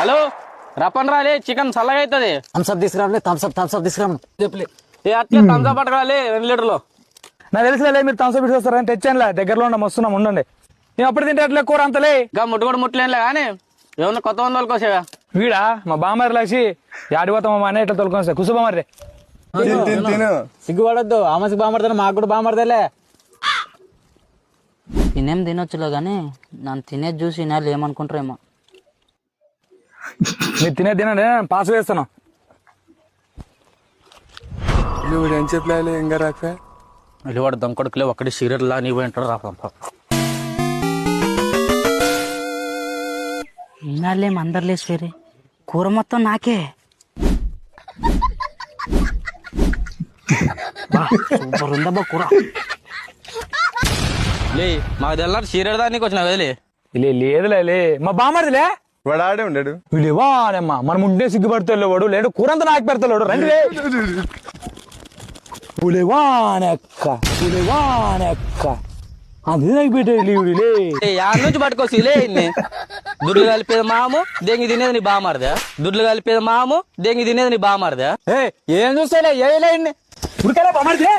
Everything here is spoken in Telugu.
హలో రప్పన్ రాలే చికెన్ చల్లగా అవుతుంది. థమ్స్అప్ తీసుకురాలే, థమ్స్అప్ తీసుకురాము చెప్పలే. అట్లే థమ్స్అప్ పట్టుకురాలి 2 లీటర్లు. నాకు తెలిసిలే మీరు థమ్స్అప్ ఇటు వస్తారని తెచ్చానులే, దగ్గరలో వస్తున్నాం ఉండండి. నేను అప్పుడు తింటే అట్లే కూర అంతలే. ఇంకా ముట్టుకోడు ముట్టలేనులే కానీ ఏమన్నా కొత్త వందలకు వచ్చావా? వీడా మా బామ్మారి లాసి ఆడిపోతాం మా అన్న ఇట్లా తొలుకొని సార్ కుసు బామ్మారి. సిగ్గుపడొద్దు, ఆమెకి బామర్దే మాకు కూడా బామర్దేలే. తినేం తినొచ్చులే కానీ నన్ను తినేది చూసి వినాలి ఏమనుకుంటారేమో. మీరు తినండి, పాస్ వేస్తాను. ఏం చెప్పలే ఇంకా రాక వెళ్ళివాడు దొంకొడుకులే ఒక్కడి సీరియల్లా నీ పోయి ఉంటాడు రాపంప. వినాలేం అందరులేశ్వరి, కూర మొత్తం నాకే. సూపర్ ఉందబ్బా కూర. లే మాకు తెల్లారు సీరియల్ దానికి వచ్చిన వదిలే. లేదులే మా బామ్మర్దిలే. వాడు ఆడే ఉన్నాడు. వీడేవాడమ్మా మనం ఉంటే సిగ్గుపడుతూ వాడు లేడు, కూరంతా నాకు పెడతాడు. రండి పులివానెక్క అది నాకు పెట్టాడు. యాడ్ నుంచి పట్టుకోవచ్చులే ఇన్ని దుడ్లు కలిపేది మాము దెంగి తినేది నీ బామారదా. దుడ్లు కలిపేది మాము దెంగి తినేది నీ బామారదా. ఏం చూస్తాలే ఏలే ఉడికాలే బామర్దిలే.